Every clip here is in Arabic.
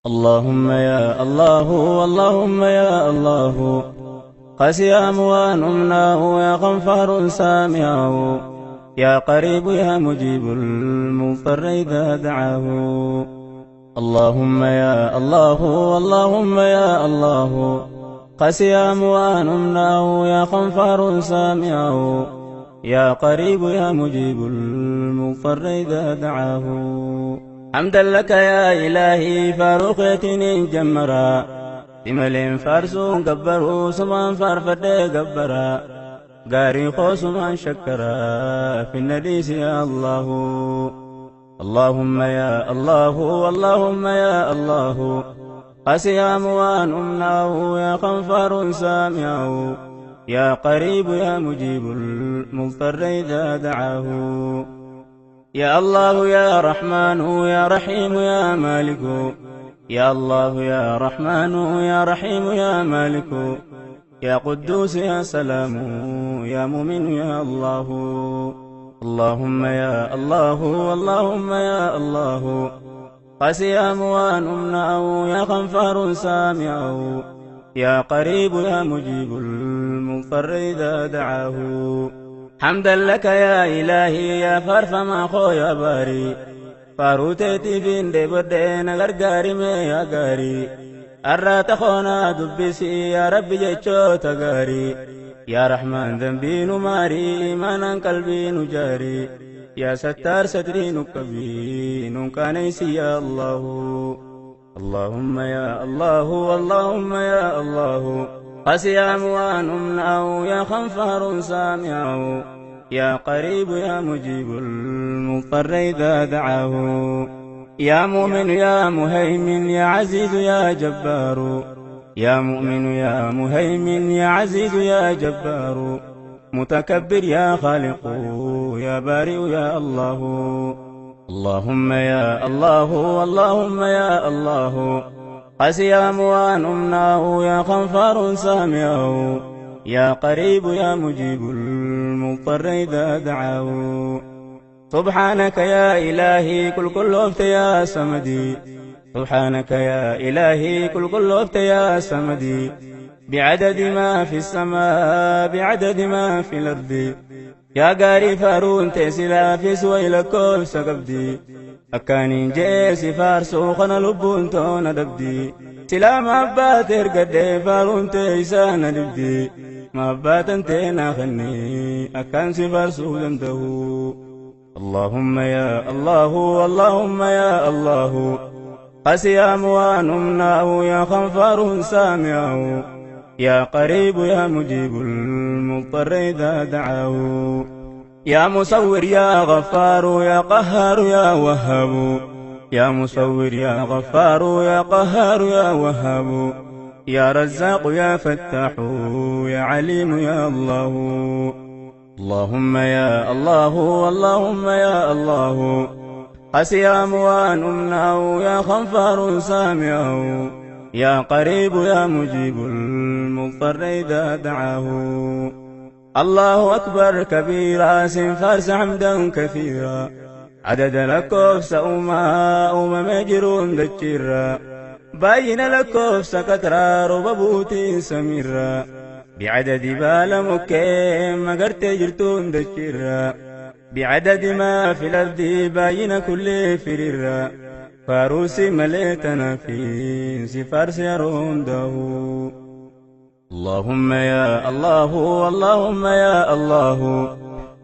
اللهم يا الله اللهم يا الله قسي أموان أمناه يا غفار سامعه يا قريب يا مجيب المضطر إذا دعاه اللهم يا الله اللهم يا الله قسي أموان أمناه يا غفار سامعه يا قريب يا مجيب المضطر إذا دعاه حمدا لك يا إلهي فاروقتني جمرا تملين فارسون قبروا سمان فارفدي قبرا قاري خوصمان شكرا في النديس يا الله اللهم يا الله اللهم يا الله قسي أموان أمناه يا غفار سامعه يا قريب يا مجيب المضطر إذا دعاه يا الله يا رحمن يا رحيم يا مالك يا الله يا رحمن يا رحيم يا مالك يا قدوس يا سلام يا مؤمن يا الله اللهم يا الله اللهم يا الله قسي أموان أمناه يا غفار سامعه يا قريب يا مجيب المضطر إذا دعاه حمدا لك يا إلهي يا فرفما خو يا باري فاروتيتي فين دي بدين غرغاري مي يا غاري أرات خونا دبسي يا ربي جيشو تغاري يا رحمن ذنبي نماري إيمانا قلبي نجاري يا ستار ستري نكبي نكانيسي يا الله اللهم يا الله اللهم يا الله قسي أموان أمناه يا غفار سامعه يا قريب يا مجيب المضطر إذا دعاه يا مؤمن يا مهيمن يا عزيز يا جبار يا مؤمن يا مهيمن يا عزيز يا جبار متكبر يا خالق يا بارئ يا الله اللهم يا الله اللهم يا الله قسي أموان أمناه يا غفار سامعه يا قريب يا مجيب المضطر إذا دعاه سبحانك يا إلهي كل وقت يا سمدي سبحانك يا إلهي كل وقت يا سمدي بعدد ما في السماء بعدد ما في الأرض يا قاري فارون تسلا في سويلكو سقبدي أكانين جيسي فارسو خنا لبون تونا دبدي سلا مابات ارقدي فارون تيسانا دبدي مابات انتينا خني أكان سفارسو دمده اللهم يا الله اللهم يا الله قسي أموان أمناه يا غفار سامعه يا قريب يا مجيب المضطر إذا دعاه يا مصور يا غفار يا قهار يا وهاب يا مصور يا غفار يا قهار يا وهاب يا رزاق يا فتاح يا عليم يا الله اللهم يا الله اللهم يا الله قسي أموان أمناه يا غفار سامعه يا قريب يا مجيب المضطر إذا دعاه الله أكبر كبيرا سنفارس حمدا كثيرا عدد لكوف سأوما مجرون دجيرا باين لكوف سكترا رببوتي سميرا بعدد بالمكيم مقرت جرتون دجيرا بعدد ما في الأرض باين كل فريرا فاروسي مليتنا في سفارس يرون داهو اللهم يا الله اللهم يا الله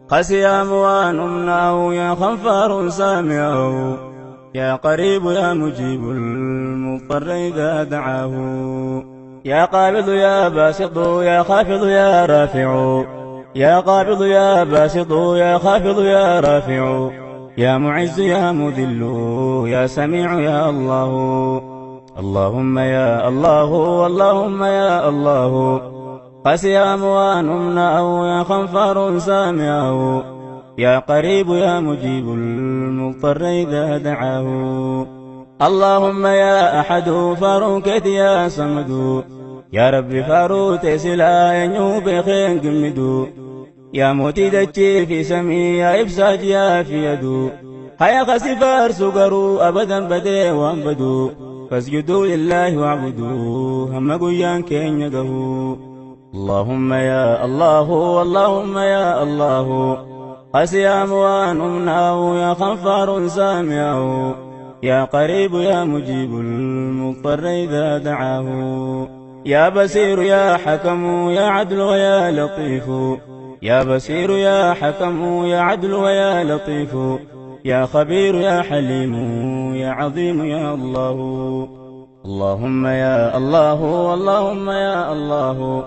قسي أموان أمناه يا غفار سامعه يا قريب يا مجيب المضطر إذا دعاه يا قابض يا باسط يا خافض يا رافع يا قابض يا باسط يا خافض يا رافع يا معز يا مذل يا سميع يا الله اللهم يا الله اللهم يا الله قسي أموان أمناه يا غفار سامعه يا قريب يا مجيب المضطر إذا دعاه اللهم يا أحد فاروكت يا صمد يا رب فاروت سلا ينوب خين قمدو يا موتي دجي في سمي يا إبساج يا في يدو هيا خسفار سقرو أبدا بدي وانبدو فاسجدوا لله واعبدوه هم قيان كين يقهو اللهم يا الله اللهم يا الله قسيام وانمناه يا خنفار سامعه يا قريب يا مجيب المضطر إذا دعاه يا بصير يا حكم يا عدل ويا لطيف يا بصير يا حكم يا عدل ويا لطيف يا خبير يا حليم يا عظيم يا الله اللهم يا الله اللهم يا الله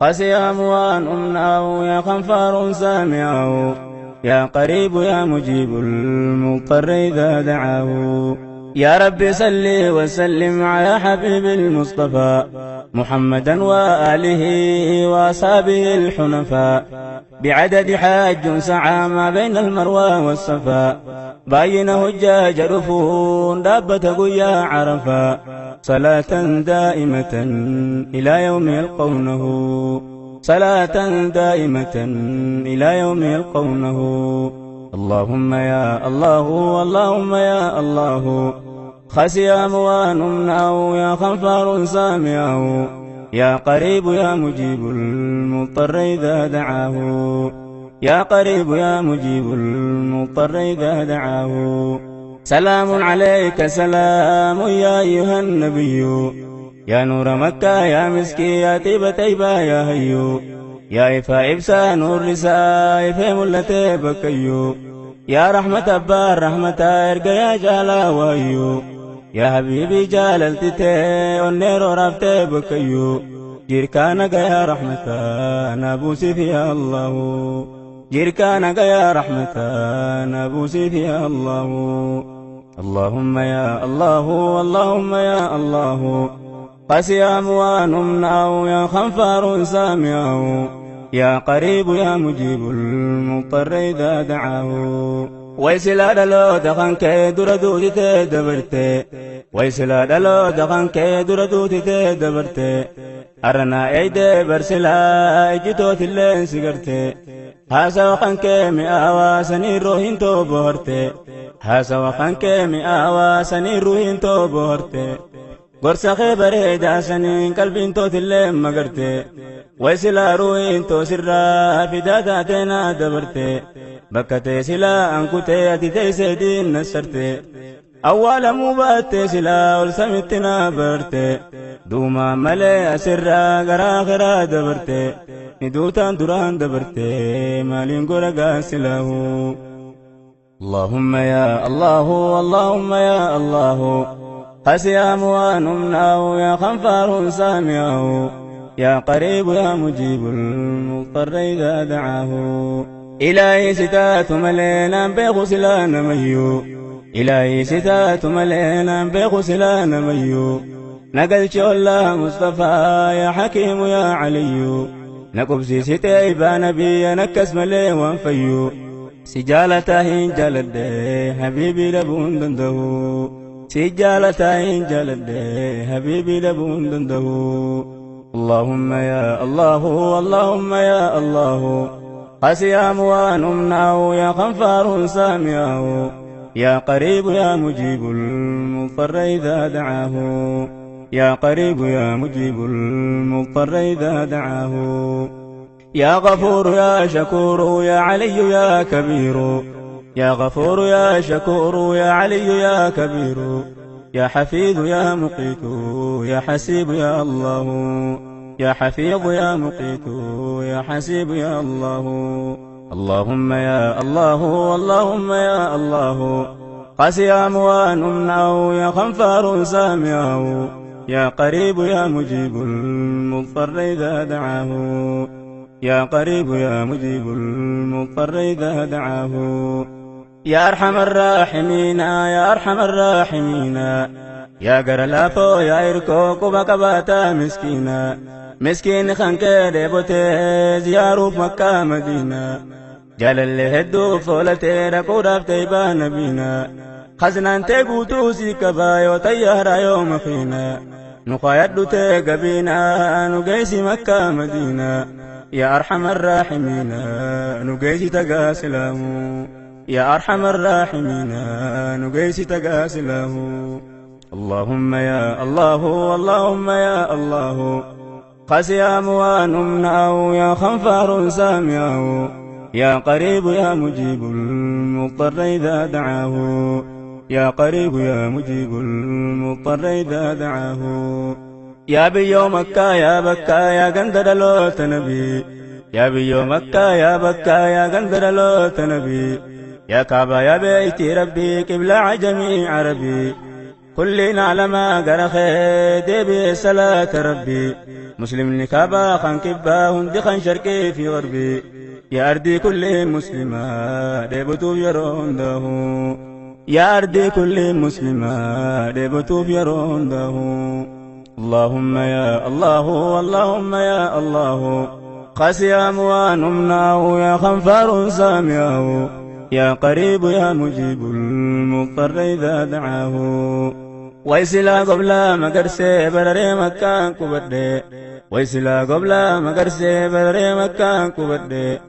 قسيام وانمناه يا خنفار سامعه يا قريب يا مجيب المضطر إذا دعاه يا رب صل وسلم على حبيب المصطفى محمدا وآله وأصحابه الحنفاء بعدد حاج سعى ما بين المروى والصفا باين هجاج رفون دابة قيا عرفا صلاة دائمة إلى يوم يلقونه صلاة دائمة إلى يوم يلقونه اللهم يا الله اللهم يا الله خسيام وانمناه يا خنفار سامعه يا قريب يا مجيب المضطر إذا دعاه يا قريب يا مجيب المضطر إذا دعاه سلام عليك سلام يا أيها النبي يا نور مكة يا مسكي يا طيبة يا هيو يا إفا إبسا نور رساء إفا ملتي بكيو يا رحمة أبا رحمة إرقى يا جالا ويو يا حبيبي جاللتي والنير رفتي بكيو جيركانك يا رحمة نابوسي في الله جيركانك يا رحمة نابوسي في الله اللهم يا الله اللهم يا الله قسيام وانمناه يا خنفار سامعه يا قريب يا مجيب المضطر إذا دعاه ويسلا دلو دخن كي دردوتي تدبرتي ويسلا دلو دخن كي دردوتي تدبرتي أرنا ايدي برسلا اجتوت اللين سقرتي هاسا وخن كي مئاوا سنين روحين تو بورتي هاسا وخن كي مئاوا سنين روحين تو بورتي قرص خبره داسنين قلبين تو تلين مقرتي ويسلا روين تو سرا فداتاتنا دبرتي بكتي سلا أنكتي أتتي سيدين نسرتي أول مباتي سلا والسمتنا برتي دوما ملي أسرا غراغرا دبرتي ندوتان دران دبرتي مالين قرقا سلاه اللهم يا الله اللهم يا الله قسيام وانمناه يا خنفار سامعه يا قريب يا مجيب المضطر إذا دعاه إلهي ستات ملينا بغسلان ميو إلهي ستات ملينا بغسلان ميو نقل الله مصطفى يا حكيم يا علي نقبسي ستي نبي نكس ملي وانفيو سجالتهين جلد حبيبي لبون دنده سجالتهين جلد حبيبي لبون دنده اللهم يا الله اللهم يا الله قسيام وانمناه يا خنفار سامعه يا قريب يا مجيب المضطر إذا دعاه يا قريب يا مجيب المضطر إذا دعاه يا غفور يا شكور يا علي يا كبير يا غفور يا شكور يا علي يا كبير يا حفيظ يا مقيت يا حسيب يا الله يا حفيظ يا مقيت يا حسيب يا الله اللهم يا الله اللهم يا الله قسيام وانمناه يا خنفار سامعه يا قريب يا مجيب المضطر إذا دعاه يا قريب يا مجيب المضطر إذا دعاه يا أرحم الراحمين يا أرحم الراحمين يا قرلافو يا إركو كبكباتا مسكينا مسكين خنكي ديبوتي زيارو مكة مدينة جال اللي هدو فولتي ركو رافتي بانبينا خزنان تيبوتو سيكباي وطيارا يوم فينا نقايدو تيقبينا نقيسي مكة مدينة يا أرحم الراحمين نقيسي تقا سلامو يا أرحم الراحمين نقيسي تقا سلامو اللهم يا الله اللهم يا الله قسيام ونمنعه يا خنفار سامعه يا قريب يا مجيب المضطر إذا دعاه يا قريب يا مجيب المضطر إذا دعاه يا بيو مكة يا بكا يا قندر لوت نبي يا بيو مكة يا بكا يا قندر لوت نبي يا كعبة يا بيتي ربي قبلة عجمي عربي كلنا لما قرخي دي صلاة ربي مسلم لكابا خان كبا هندي خان شرقي في غربي يا أرضي كل مسلمة ديبتو يرون دهو يا أرضي كل مسلمة ديبتو يرون دهو اللهم يا الله اللهم يا الله قسيام ونمنعه يا خنفار سامعه يا قريب يا مجيب المضطر إذا دعاه ويسلا قبل مقرسي برري مكان كبري ويسلا قبل مقرسي برري مكان كبري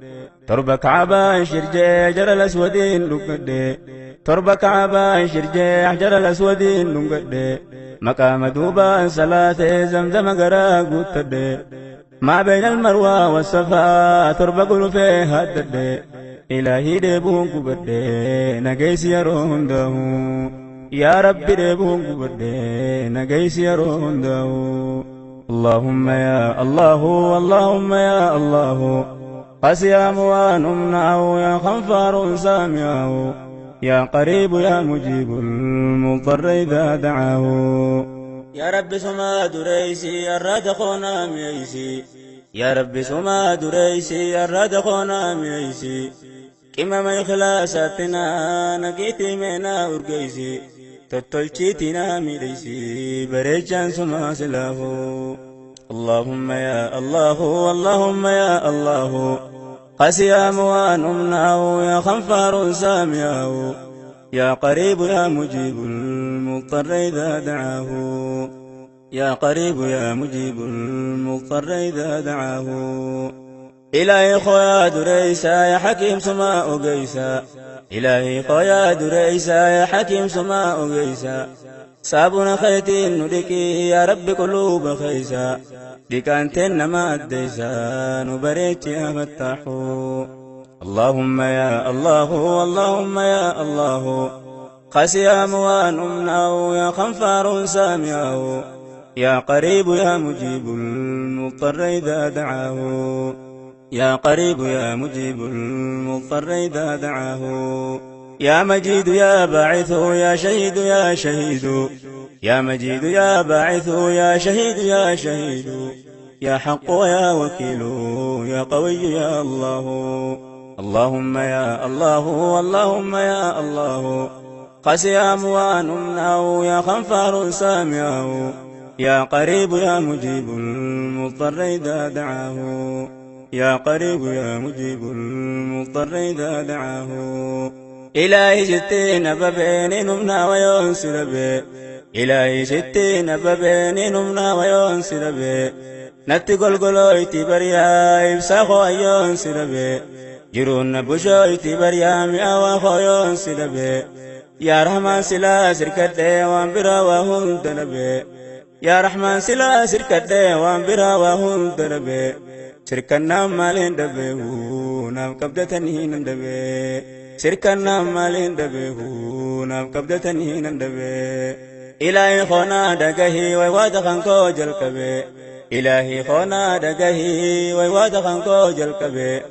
تربك عبا شرجي جرى الأسودين لقدي تربك عبا شرجي حجر الأسودين لقدي مقام دوبا صلاة زمزم قرى قتدي ما بين المروى والصفا تربك فيها الددي إلهي ديبون كبدي نجيس يرون دهو يا ربي ديبون كبدي نجيس يرون دهو اللهم يا الله اللهم يا الله قسيام ونمنعه يا خنفار سامعه يا قريب يا مجيب المضطر إذا دعاه يا رب سما دريسي الرد خونا ميسي يا رب سما دريسي الرد خونا ميسي كما ما إخلاصاتنا نقيتي منا أرقيسي تطلشيتنا ميليسي بريجان سما سلاه اللهم يا الله اللهم يا الله قسيام ونمنعه يا خنفار سامعه يا قريب يا مجيب المضطر إذا دعاه يا قريب يا مجيب المضطر إذا دعاه إلهي خويا دريسا يا حكيم سماء قيسا إلهي خويا دريسا يا حكيم سماء قيسا صابنا خيتي ندكي يا رب قلوب خيسا دكانتين ما أديسا نبريت يا فتاحو اللهم يا الله اللهم يا الله قسيام ونمنعه يا خنفار سامعه يا قريب يا مجيب المضطر إذا دعاه يا قريب يا مجيب المضطر إذا دعاه يا مجيد يا باعث يا شهيد يا شهيد يا مجيد يا باعث يا شهيد يا شهيد يا حق يا وكيل يا قوي يا الله اللهم يا الله اللهم يا الله قسيام ونمنعه يا خنفار سامعه يا قريب يا مجيب المضطر إذا دعاه يا قريب يا مجيب المضطر إذا دعاه إلهي ستين ببين نمنا وينسل به إلهي ستين ببين نمنا وينسل به نتي قلقلويتي بريا إبساخو ينسل به جرون بشويتي بريا مئة ينسل به يا رحمن سلا سركت وانبرا وهم تنبه يا رحمن سلا سركت وانبرا وهم تنبه سركنا مالين دبه نام كبدتني ندبه سركنا مالين دبه نام كبدتني ندبه إلهي خونا دقه ويواد خانكو جلكبه إلهي خونا دقه ويواد خانكو جلكبه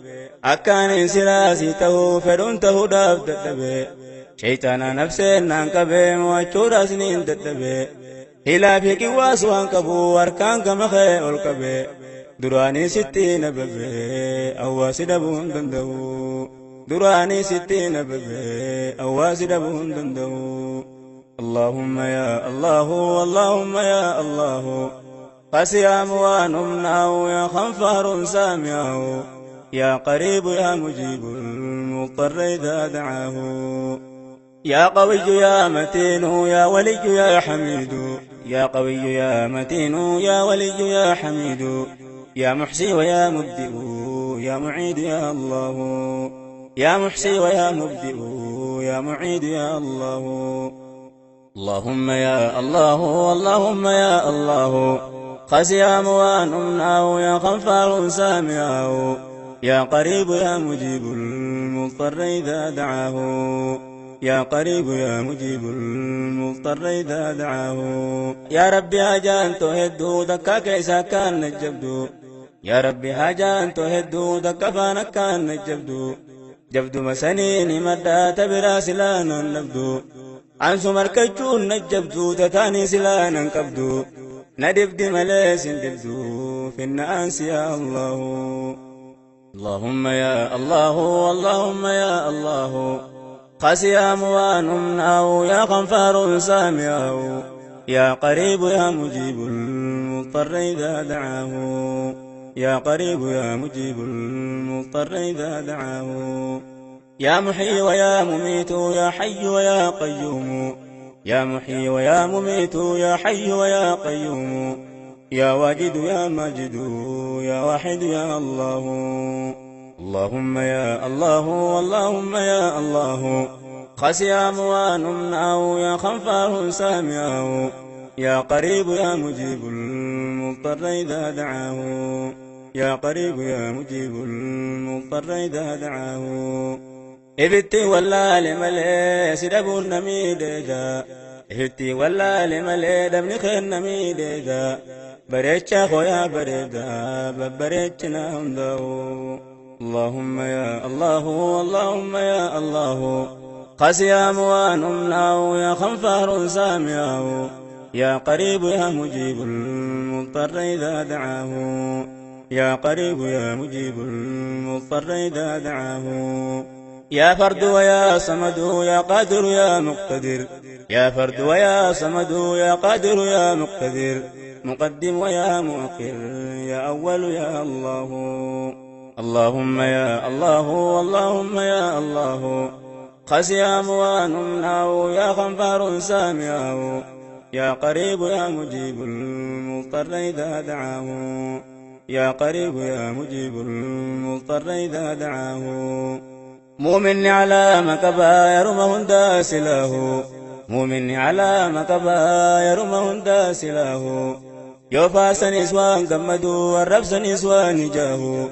أكان سلاسي تهو فرون تهو داب دبه شيطانا نفسي نانكبه موچورا سنين دبه إلا في كواس وانكبو أركان كمخي والكبه دراني ستين ببه أواس دبون دندو دراني ستين ببه أواس دبون دندو اللهم يا الله اللهم يا الله قسيام ونمنعه يا خنفار سامعه يا قريب يا مجيب المضطر إذا دعاه يا قوي يا متين يا ولي يا حميد يا قوي يا متين يا ولي يا حميد يا محصي ويا مبدئ يا معيد يا الله يا محصي ويا مبدئ يا معيد يا الله اللهم يا الله اللهم يا الله قسيا موانمناه يا غفار سامعه يا قريب يا مجيب المضطر إذا دعاه يا قريب يا مجيب المضطر إذا دعاه يا ربي هاجان تهدو دكا كيسا كان نجبدو يا ربي هاجان تهدو دكا فانا كان نجبدو جبدو مسنين مدى تبرا سلانا نبدو عن سمر كجون نجبدو تتاني سلانا كبدو ندبد مليس دبدو في الناس يا الله اللهم يا الله اللهم يا الله قسي أموانمناه يا غفار سامعه يا قريب يا مجيب المضطر إذا دعاه يا قريب يا مجيب المضطر إذا دعاه يا محيي ويا مميت يا حي ويا قيوم يا محيي ويا مميت يا حي ويا قيوم يا واجد يا ماجد يا واحد يا الله اللهم يا الله اللهم يا الله قسي أموانمناه يا غفار سامعه يا قريب يا مجيب المضطر إذا دعاه يا قريب يا مجيب المضطر إذا دعاه إفتي ولا لملي سدب النميدجا إفتي ولا لملي دبن خير نميدجا بريتشا خويا بريدا ببريتشنا همدو اللهم يا الله اللهم يا الله قسي أموانمناه يا غفار سامعه يا قريب يا مجيب المضطر إذا دعاه يا قريب يا مجيب المضطر إذا دعاه يا فرد ويا صمد يا قادر يا مقتدر يا فرد ويا صمد يا قادر يا مقتدر مقدم ويا مؤخر يا أول يا الله اللهم يا الله اللهم يا الله قسي أموانمناه يا غفار سامعه يا قريب يا مجيب المضطر إذا دعاه يا قريب يا مجيب المضطر إذا دعاه مؤمن على مكبا يرمه داسله مؤمن على مكبا يرمه داسله يوفاس نسوان قمدو والربس نسوان جاهو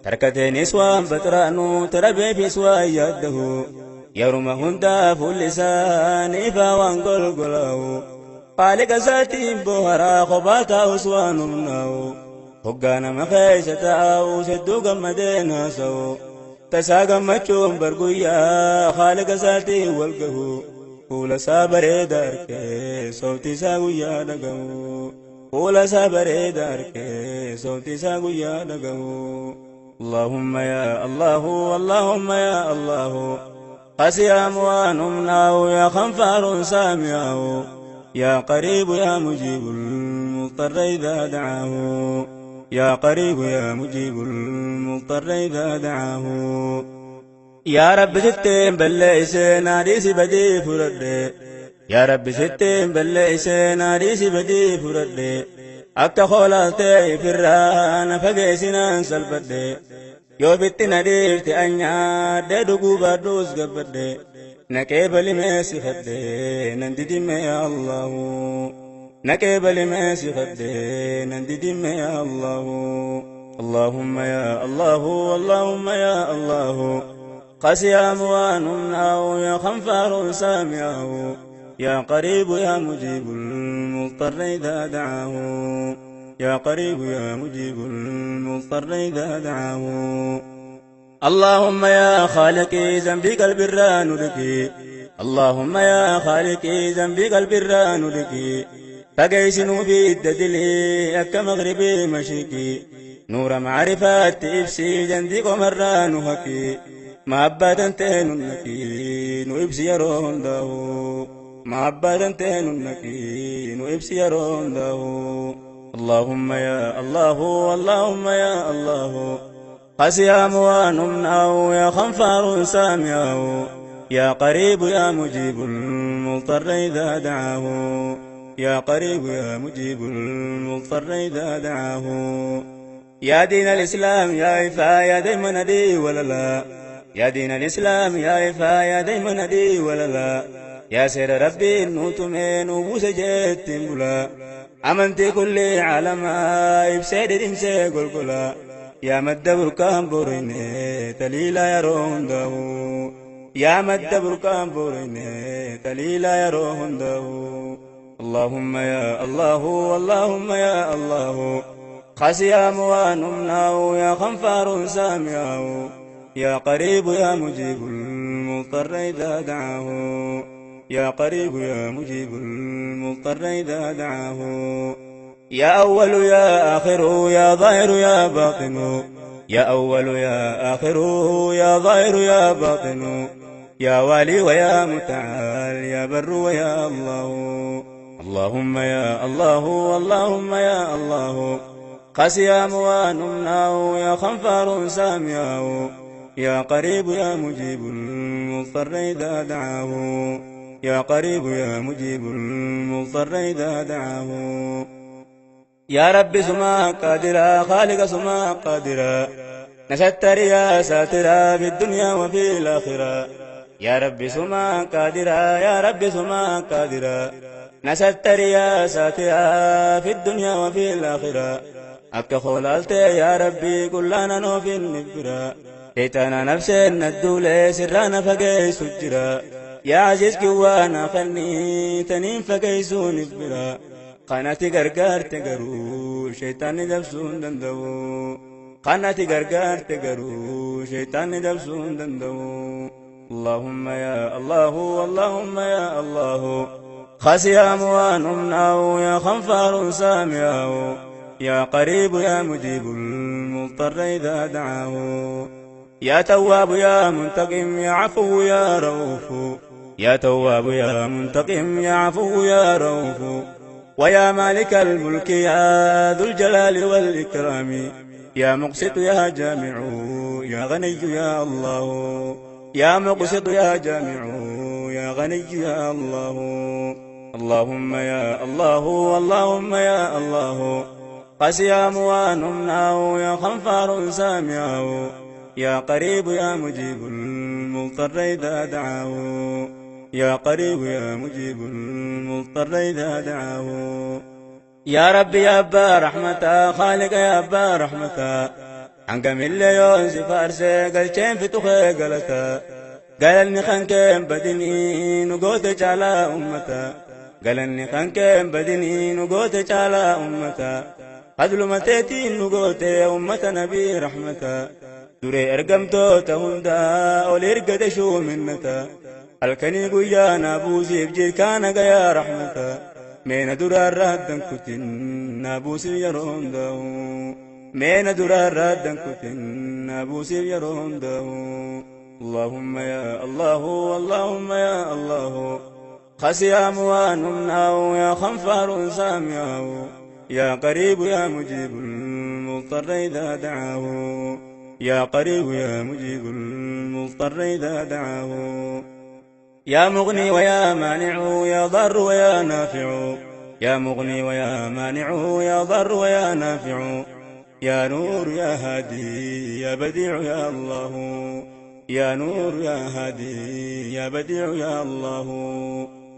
تركت نسوان بطرانو تربي في سوان يده يرمه داف اللسان إفا قلقلاه قالك ساتي بوهرا خباتا أسوان مناو هقانا مخيشة أو سدو قمدين سو تساقم مچوم برقويا خالق ساتي والقهو قول سابر دارك صوتي ساقويا دقهو قول سابر دارك صوتي ساقويا دقهو اللهم يا الله اللهم يا الله قسي أموانمناه يا غفار سامعه يا قريب يا مجيب المضطر إذا دعاه يا قريب يا مجيب المضطر إذا دعاه يا رب ستين بلئس ناديس بدي فرد يا رب ستين بلئس ناديس بدي فرد أكا خولاتي فران فقيسنا سلبد يو بيت نديفت أنيا ددقو بردوس قبد نكيبل ميسي خد ننددم يا الله نكيبل ميسي خد ننددم يا الله اللهم يا الله اللهم يا الله قسي أموانمناه يا غفار سامعه يا قريب يا مجيب المضطر إذا دعاه يا قريب يا مجيب المضطر إذا دعاه اللهم يا خالقي ذنبي قلب الران لك اللهم يا خالقي ذنبي قلب الران لك فقيسنوا في الددلي أك مغربي مشرقي نور معرفات إبسي جندي قمران هكي ما أبدا تهننكي نوبسي يرون داو ما أبدا تهننكي نوبسي يرون داو اللهم يا الله اللهم يا الله قسي أموانمناه يا غفار سامعه يا قريب يا مجيب المضطر إذا دعاه يا قريب يا مجيب المضطر إذا دعاه يا دين الإسلام يا إفا يا دايما دي ولا لا يا دين الإسلام يا إفا يا دايما دي ولا لا يا سير ربي نوتمين وبوس جيت بلا أمنتي كل عالم إبسيد إنسي قلقلا يا مد بركان بوريني تليلا يرون داو يا مد بركان بوريني تليلا يرون داو اللهم يا الله اللهم يا الله خسيا موانمناو يا خنفار سامعاو يا قريب يا مجيب المضطر إذا دعاه يا قريب يا مجيب المضطر إذا دعاه يا أول يا آخر يا ظاهر يا باطن يا أول يا آخر يا ظاهر يا باطن يا والي ويا متعال يا بر ويا الله اللهم يا الله اللهم يا الله قسيا موانمناه يا خنفار سامعاه يا قريب يا مجيب المضطر إذا دعاه يا قريب يا مجيب المضطر إذا دعاه يا رب سما قادرا خالق سما قادرا نشتر يا ساترا في الدنيا وفي الآخرة يا رب سما قادرا يا رب سما قادرا نشتر يا ساترا في الدنيا وفي الآخرة أكا خلالت يا ربي كلنا نوفي النبرا شيطانا نفسي ندولي سرانا فقي سجرا يا عزيز كوانا خلني تنين فقي سونبرا قناتي غرغر تغرو شيطان دبسون دندو قناتي غرغر تغرو شيطان دبسون دندو اللهم يا الله اللهم يا الله خسيا موانمناو يا خنفار سامعاو يا قريب يا مجيب المضطر إذا دعاه يا تواب يا منتقم يا عفو يا رؤوف يا تواب يا منتقم يا عفو يا رؤوف ويا مالك الملك يا ذو الجلال والإكرام يا مقسط يا جامع يا غني يا الله يا مقسط يا جامع يا غني يا الله اللهم يا الله اللهم يا الله قسيا موانمناه يا خنفار سامعاه يا قريب يا مجيب المضطر إذا دعاه يا قريب يا مجيب المضطر إذا دعاه يا ربي يا أبا رحمتا خالق يا أبا رحمتا عنك من ليون سفارسي قلتين في تخي قلتا قالني خانكين بدني نقوتك على أمتا قالني خانكين بدني نقوتك على أمتا قدل متيتي نقوتي أمة نبي رحمتا دري أرقمتو تهندا أولي إرقد شو منتا الكني قيانا بوسي بجي كان يا رحمتا مين درار رادن كتن نابوسي يرون داو مين درار رادن كتن نابوسي يرون داو اللهم يا الله اللهم يا الله خسيا موانمناو يا خنفار سامعاو يا قريب يا مجيب المضطر إذا دعاه يا قريب يا مجيب المضطر إذا دعاه يا مغني ويا مانع يا ضر ويا نافع يا مغني ويا مانع يا ضر ويا نافع يا نور يا هادي يا بديع يا الله يا نور يا هادي يا بديع يا الله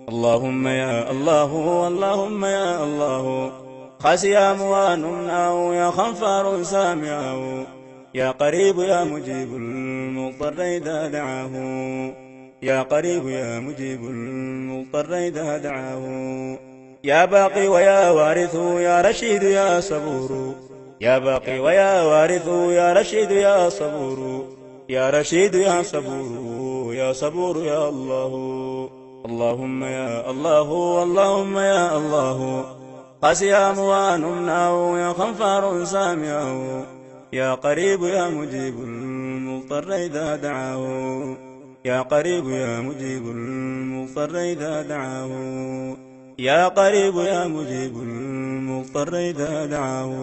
اللهم يا الله اللهم يا الله خسيا موانمناه يا خنفار سامعاه يا قريب يا مجيب المضطر إذا دعاه يا قريب يا مجيب المضطر إذا دعاه يا باقي ويا وارث يا رشيد يا صبور يا باقي ويا وارث يا رشيد يا صبور يا رشيد يا صبور يا صبور يا الله اللهم يا الله اللهم يا الله قسيا موانمناه يا خنفار سامعاه يا قريب يا مجيب المضطر إذا دعاه يا قريب يا مجيب المضطر إذا دعاه يا قريب يا مجيب المضطر إذا دعاه